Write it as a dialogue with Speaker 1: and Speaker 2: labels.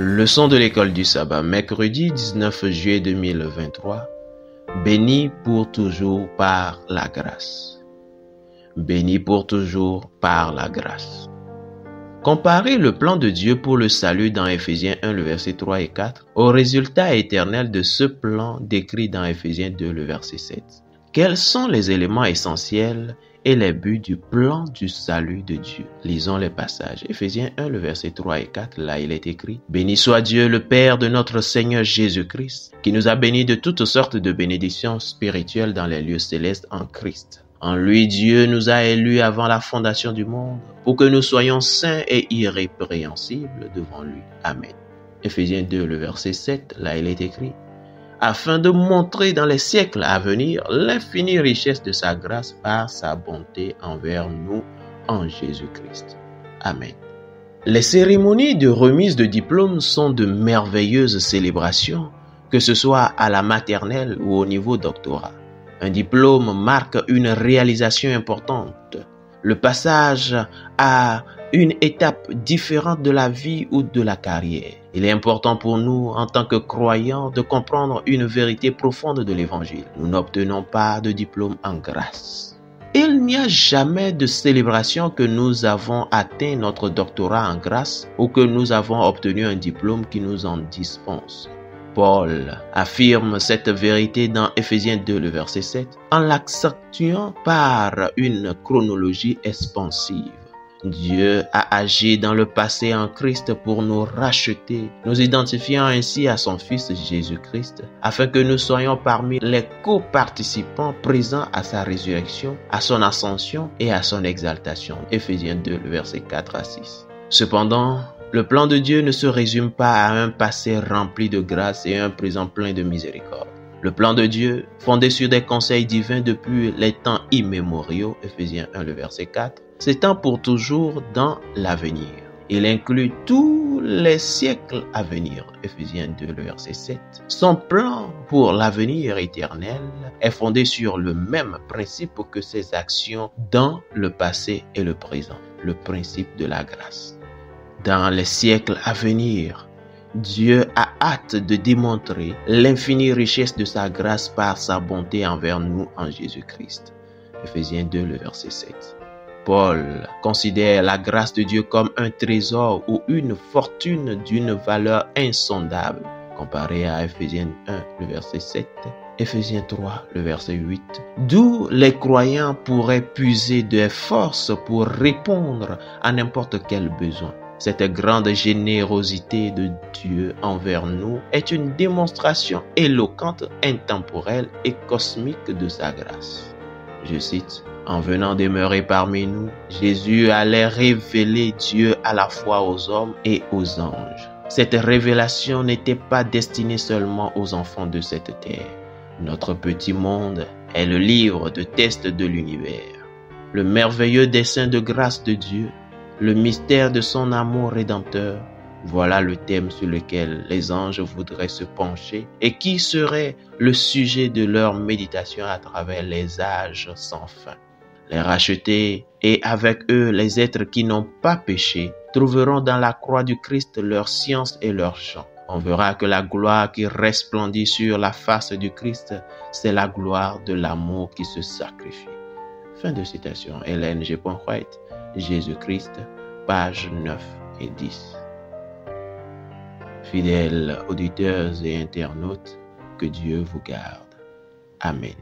Speaker 1: Leçon de l'école du sabbat, mercredi 19 juillet 2023. Béni pour toujours par la grâce. Béni pour toujours par la grâce. Comparez le plan de Dieu pour le salut dans Éphésiens 1, le verset 3 et 4, au résultat éternel de ce plan décrit dans Éphésiens 2, le verset 7. Quels sont les éléments essentiels et les buts du plan du salut de Dieu? Lisons les passages. Éphésiens 1, le verset 3 et 4, là il est écrit: Béni soit Dieu le Père de notre Seigneur Jésus-Christ, qui nous a bénis de toutes sortes de bénédictions spirituelles dans les lieux célestes en Christ. En lui, Dieu nous a élus avant la fondation du monde, pour que nous soyons saints et irrépréhensibles devant lui. Amen. Éphésiens 2, le verset 7, là il est écrit: afin de montrer dans les siècles à venir l'infinie richesse de sa grâce par sa bonté envers nous en Jésus-Christ. Amen. Les cérémonies de remise de diplômes sont de merveilleuses célébrations, que ce soit à la maternelle ou au niveau doctorat. Un diplôme marque une réalisation importante, le passage à une étape différente de la vie ou de la carrière. Il est important pour nous, en tant que croyants, de comprendre une vérité profonde de l'Évangile. Nous n'obtenons pas de diplôme en grâce. Il n'y a jamais de célébration que nous avons atteint notre doctorat en grâce ou que nous avons obtenu un diplôme qui nous en dispense. Paul affirme cette vérité dans Éphésiens 2, le verset 7, en l'accentuant par une chronologie expansive. Dieu a agi dans le passé en Christ pour nous racheter, nous identifiant ainsi à son Fils Jésus-Christ, afin que nous soyons parmi les co-participants présents à sa résurrection, à son ascension et à son exaltation. Éphésiens 2, le verset 4 à 6. Cependant, le plan de Dieu ne se résume pas à un passé rempli de grâce et un présent plein de miséricorde. Le plan de Dieu, fondé sur des conseils divins depuis les temps immémoriaux, Éphésiens 1, le verset 4, s'étend pour toujours dans l'avenir. Il inclut tous les siècles à venir, Éphésiens 2, le verset 7. Son plan pour l'avenir éternel est fondé sur le même principe que ses actions dans le passé et le présent, le principe de la grâce. Dans les siècles à venir, Dieu a hâte de démontrer l'infinie richesse de sa grâce par sa bonté envers nous en Jésus-Christ. Éphésiens 2, le verset 7. Paul considère la grâce de Dieu comme un trésor ou une fortune d'une valeur insondable, comparé à Éphésiens 1, le verset 7, Éphésiens 3, le verset 8, d'où les croyants pourraient puiser des forces pour répondre à n'importe quel besoin. Cette grande générosité de Dieu envers nous est une démonstration éloquente, intemporelle et cosmique de sa grâce. Je cite: en venant demeurer parmi nous, Jésus allait révéler Dieu à la fois aux hommes et aux anges. Cette révélation n'était pas destinée seulement aux enfants de cette terre. Notre petit monde est le livre de test de l'univers. Le merveilleux dessein de grâce de Dieu, le mystère de son amour rédempteur, voilà le thème sur lequel les anges voudraient se pencher et qui serait le sujet de leur méditation à travers les âges sans fin. Les rachetés et avec eux les êtres qui n'ont pas péché trouveront dans la croix du Christ leur science et leur chant. On verra que la gloire qui resplendit sur la face du Christ, c'est la gloire de l'amour qui se sacrifie. Fin de citation. Hélène G. White, Jésus-Christ, pages 9 et 10. Fidèles auditeurs et internautes, que Dieu vous garde. Amen.